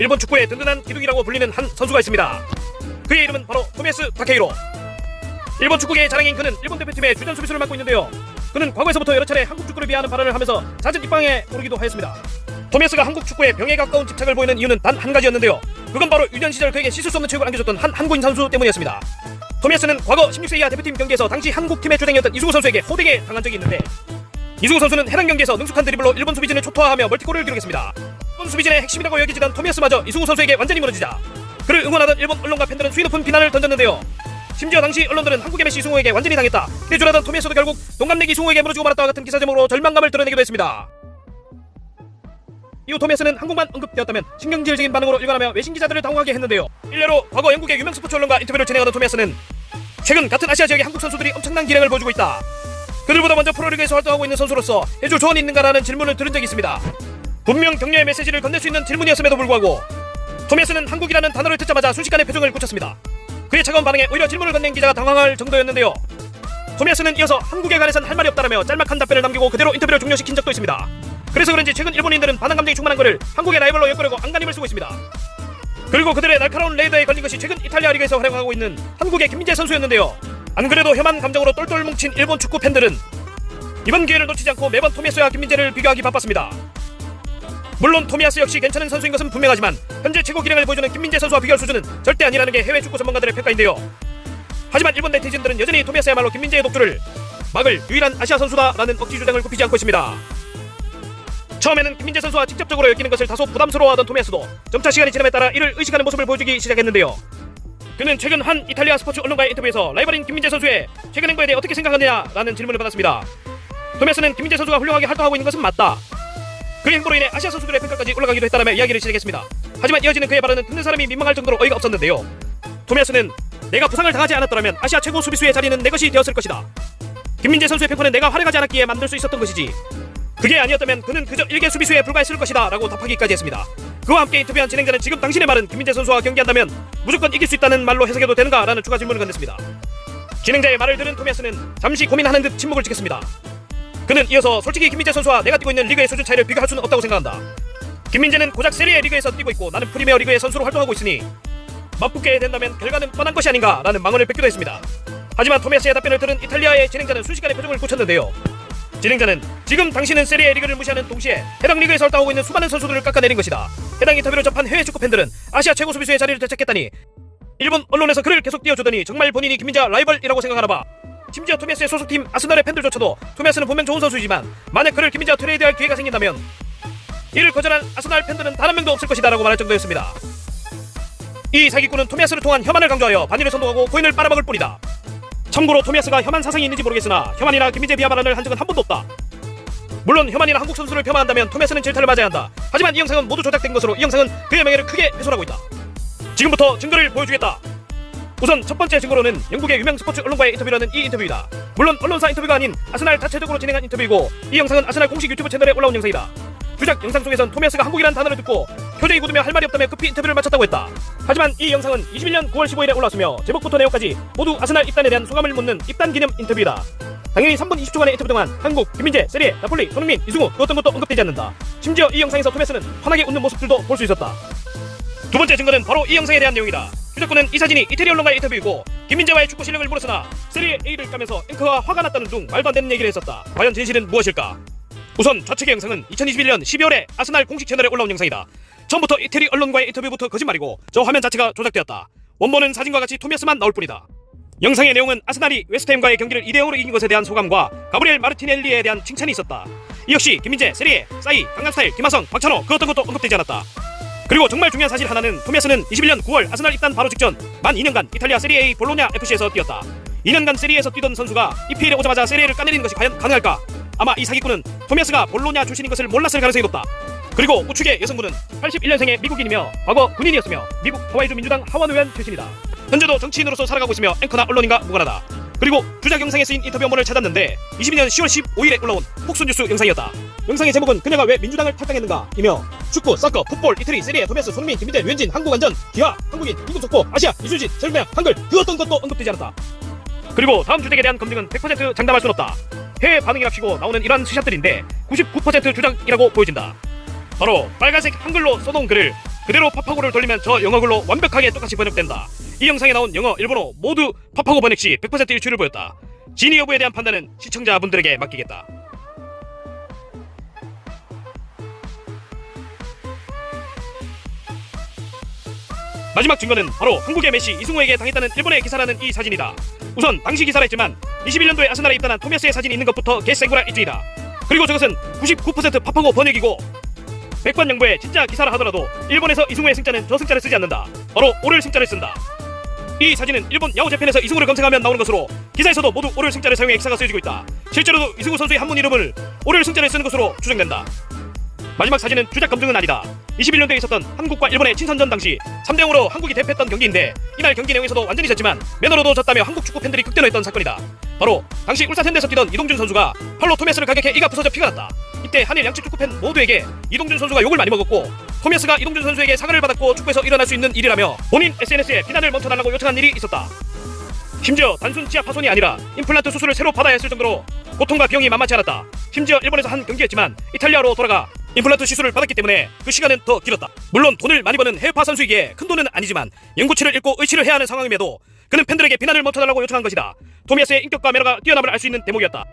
일본 축구의 든든한 기둥이라고 불리는 한 선수가 있습니다. 그의 이름은 바로 토미야스 타케히로. 일본 축구계의 자랑인 그는 일본 대표팀의 주전 수비수를 맡고 있는데요. 그는 과거에서부터 여러 차례 한국 축구를 비하하는 발언을 하면서 잦은 입방에 오르기도 하였습니다. 토미야스가 한국 축구에 병에 가까운 집착을 보이는 이유는 단 한 가지였는데요. 그건 바로 유년 시절 그에게 씻을 수 없는 체육을 안겨줬던 한 한국인 선수 때문이었습니다. 토미야스는 과거 16세 이하 대표팀 경기에서 당시 한국팀의 주장이었던 이수구 선수에게 호되게 당한 적이 있는데, 이수구 선수는 해당 경기에서 능숙한 드리블로 일본 수비진을 초토화하며 멀티골을 기록했습니다. 일본 수비진의 핵심이라고 여겨지던 토미야스마저 이수구 선수에게 완전히 무너지자 그를 응원하던 일본 언론과 팬들은 수위 높은 비난을 던졌는데요. 심지어 당시 언론들은 한국의 메시 이승우에게 완전히 당했다, 기대주라던 토미야스도 결국 동갑내기 이승우에게 무너지고 말았다와 같은 기사 제목으로 절망감을 드러내기도 했습니다. 이후 토미야스는 한국만 언급되었다면 신경질적인 반응으로 일관하며 외신 기자들을 당황하게 했는데요. 일례로 과거 영국의 유명 스포츠 언론과 인터뷰를 진행하던 토미야스는 최근 같은 아시아 지역의 한국 선수들이 엄청난 기량을 보여주고 있다, 그들보다 먼저 프로리그에서 활동하고 있는 선수로서 해줄 조언이 있는가라는 질문을 들은 적이 있습니다. 분명 격려의 메시지를 건넬 수 있는 질문이었음에도 불구하고 토미야스는 한국이라는 단어를 듣자마자 순식간에 표정을 굳혔습니다. 그의 차가운 반응에 오히려 질문을 건넨 기자가 당황할 정도였는데요. 토미야스는 이어서 한국에 관해선 할 말이 없다라며 짤막한 답변을 남기고 그대로 인터뷰를 종료시킨 적도 있습니다. 그래서 그런지 최근 일본인들은 반항 감정이 충만한 그를 한국의 라이벌로 엮으려고 안간힘을 쓰고 있습니다. 그리고 그들의 날카로운 레이더에 걸린 것이 최근 이탈리아 리그에서 활약하고 있는 한국의 김민재 선수였는데요. 안 그래도 혐한 감정으로 똘똘 뭉친 일본 축구 팬들은 이번 기회를 놓치지 않고 매번 토미야스와 김민재를 비교하기 바빴습니다. 물론 토미야스 역시 괜찮은 선수인 것은 분명하지만 현재 최고 기량을 보여주는 김민재 선수와 비교할 수준은 절대 아니라는 게 해외 축구 전문가들의 평가인데요. 하지만 일본 네티즌들은 여전히 토미야스야말로 김민재의 독주를 막을 유일한 아시아 선수다라는 억지 주장을 굽히지 않고 있습니다. 처음에는 김민재 선수와 직접적으로 엮이는 것을 다소 부담스러워하던 토미야스도 점차 시간이 지남에 따라 이를 의식하는 모습을 보여주기 시작했는데요. 그는 최근 한 이탈리아 스포츠 언론과의 인터뷰에서 라이벌인 김민재 선수의 최근 행보에 대해 어떻게 생각하느냐라는 질문을 받았습니다. 토미야스는 김민재 선수가 훌륭하게 활동하고 있는 것은 맞다, 그의 행보로 인해 아시아 선수들의 평가까지 올라가기도 했다라며 이야기를 시작했습니다. 하지만 이어지는 그의 발언은 듣는 사람이 민망할 정도로 어이가 없었는데요. 토미야스는 내가 부상을 당하지 않았더라면 아시아 최고 수비수의 자리는 내 것이 되었을 것이다, 김민재 선수의 평판은 내가 활약하지 않았기에 만들 수 있었던 것이지, 그게 아니었다면 그는 그저 일개 수비수에 불과했을 것이다 라고 답하기까지 했습니다. 그와 함께 인터뷰한 진행자는 지금 당신의 말은 김민재 선수와 경기한다면 무조건 이길 수 있다는 말로 해석해도 되는가 라는 추가 질문을 건넸습니다. 진행자의 말을 들은 토미야스는 잠시 고민하는 듯 침묵을 지켰습니다. 그는 이어서 솔직히 김민재 선수와 내가 뛰고 있는 리그의 수준 차이를 비교할 수는 없다고 생각한다, 김민재는 고작 세리에 리그에서 뛰고 있고 나는 프리미어 리그의 선수로 활동하고 있으니 맞붙게 된다면 결과는 뻔한 것이 아닌가 라는 망언을 뱉기도 했습니다. 하지만 토미야스의 답변을 들은 이탈리아의 진행자는 순식간에 표정을 굳혔는데요. 진행자는 지금 당신은 세리에 리그를 무시하는 동시에 해당 리그에서 활동하고 있는 수많은 선수들을 깎아내린 것이다, 해당 인터뷰를 접한 해외 축구 팬들은 아시아 최고 수비수의 자리를 되찾겠다니 일본 언론에서 그를 계속 띄워주더니 정말 본인이 김민재와 라이벌이라고 생각하나봐. 심지어 토미야스의 소속팀 아스날의 팬들조차도 토미야스는 분명 좋은 선수이지만 만약 그를 김민재와 트레이드할 기회가 생긴다면 이를 거절한 아스날 팬들은 단 한 명도 없을 것이다 라고 말할 정도였습니다. 이 사기꾼은 토미야스를 통한 혐한을 강조하여 반일을 선동하고 코인을 빨아먹을 뿐이다. 참고로 토미야스가 혐한 사상이 있는지 모르겠으나 혐한이나 김민재 비하 발언을 한 적은 한 번도 없다. 물론 혐한이나 한국 선수를 폄하한다면 토미야스는 질타를 맞아야 한다. 하지만 이 영상은 모두 조작된 것으로 이 영상은 그의 명예를 크게 훼손하고 있다. 지금부터 증거를 보여주겠다. 우선 첫 번째 증거로는 영국의 유명 스포츠 언론과의 인터뷰라는 이 인터뷰이다. 물론 언론사 인터뷰가 아닌 아스날 자체적으로 진행한 인터뷰이고 이 영상은 아스날 공식 유튜브 채널에 올라온 영상이다. 주작 영상 속에선 토미야스가 한국이라는 단어를 듣고 표정이 굳으며 할 말이 없다며 급히 인터뷰를 마쳤다고 했다. 하지만 이 영상은 21년 9월 15일에 올라왔으며 제목부터 내용까지 모두 아스날 입단에 대한 소감을 묻는 입단 기념 인터뷰이다. 당연히 3분 20초간의 인터뷰 동안 한국, 김민재, 세리에, 나폴리, 손흥민, 이승우 그 어떤 것도 언급되지 않는다. 심지어 이 영상에서 토미야스는 환하게 웃는 모습들도 볼 수 있었다. 두 번째 증거는 바로 이 영상에 대한 내용이다. 휴대폰은 이 사진이 이태리 언론과의 인터뷰이고 김민재와의 축구 실력을 물었으나 세리에 A를 까면서 앵커가 화가 났다는 둥 말도 안 되는 얘기를 했었다. 과연 진실은 무엇일까? 우선 좌측의 영상은 2021년 12월에 아스날 공식 채널에 올라온 영상이다. 처음부터 이태리 언론과의 인터뷰부터 거짓말이고 저 화면 자체가 조작되었다. 원본은 사진과 같이 토미야스만 나올 뿐이다. 영상의 내용은 아스날이 웨스트햄과의 경기를 2대0으로 이긴 것에 대한 소감과 가브리엘 마르티넬리에 대한 칭찬이 있었다. 이 역시 김민재, 세리에, 싸이, 강남스타일, 김하성, 박찬호 그 어떤 것도 언급되지 않았다. 그리고 정말 중요한 사실 하나는 토미야스는 21년 9월 아스날 입단 바로 직전 만 2년간 이탈리아 세리에 볼로냐 FC에서 뛰었다. 2년간 세리에에서 뛰던 선수가 EPL에 오자마자 세리에를 까내리는 것이 과연 가능할까? 아마 이 사기꾼은 토미야스가 볼로냐 출신인 것을 몰랐을 가능성이 높다. 그리고 우측의 여성분은 81년생의 미국인이며 과거 군인이었으며 미국 하와이주 민주당 하원 의원 출신이다. 현재도 정치인으로서 살아가고 있으며 앵커나 언론인과 무관하다. 그리고 주작 영상에 쓰인 인터뷰 원본을 찾았는데 22년 10월 15일에 올라온 폭스뉴스 영상이었다. 영상의 제목은 그녀가 왜 민주당을 탈당했는가 이며 축구, 서커, 풋볼, 이태리, 세리에, 토미야스, 손흥민, 김민재, 류현진, 한국안전, 기아, 한국인, 임금속보, 아시아, 이순신, 설명, 한글 그 어떤 것도 언급되지 않았다. 그리고 다음 주택에 대한 검증은 100% 장담할 순 없다. 해외 반응이랍시고 나오는 이러한 스샷들인데 99% 주작이라고 보여진다. 바로 빨간색 한글로 써놓은 글을 그대로 파파고를 돌리면 저 영어글로 완벽하게 똑같이 번역된다. 이 영상에 나온 영어, 일본어 모두 파파고 번역 시 100% 일치를 보였다. 진위 여부에 대한 판단은 시청자분들에게 맡기겠다. 마지막 증거는 바로 한국의 메시 이승우에게 당했다는 일본의 기사라는 이 사진이다. 우선 당시 기사라 했지만 21년도에 아스날에 입단한 토미야스의 사진이 있는 것부터 개쌩구라 일중이다. 그리고 저것은 99% 파파고 번역이고 백반영부의 진짜 기사라 하더라도 일본에서 이승우의 승자는 저 승자를 쓰지 않는다. 바로 오를 승자를 쓴다. 이 사진은 일본 야후재팬에서 이승우를 검색하면 나오는 것으로 기사에서도 모두 오를 승자를 사용해 기사가 쓰여지고 있다. 실제로도 이승우 선수의 한문 이름을 오를 승자를 쓰는 것으로 추정된다. 마지막 사진은 주작 검증은 아니다. 21년도에 있었던 한국과 일본의 친선전 당시 3대0으로 한국이 대패했던 경기인데 이날 경기 내용에서도 완전히 졌지만 매너로도 졌다며 한국 축구 팬들이 극대노했던 사건이다. 바로 당시 울산 현대에서 뛰던 이동준 선수가 팔로 토미야스를 가격해 이가 부서져 피가 났다. 이때 한일 양측 축구팬 모두에게 이동준 선수가 욕을 많이 먹었고 토미야스가 이동준 선수에게 사과를 받았고 축구에서 일어날 수 있는 일이라며 본인 SNS에 비난을 멈춰달라고 요청한 일이 있었다. 심지어 단순 치아 파손이 아니라 임플란트 수술을 새로 받아야 했을 정도로 고통과 비용이 만만치 않았다. 심지어 일본에서 한 경기였지만 이탈리아로 돌아가 임플란트 시술을 받았기 때문에 그 시간은 더 길었다. 물론 돈을 많이 버는 해외파 선수이기에 큰 돈은 아니지만 연구치를 읽고 의치를 해야 하는 상황임에도 그는 팬들에게 비난을 멈춰달라고 요청한 것이다. 토미야스의 인격과 매너가 뛰어남을 알 수 있는 대목이었다.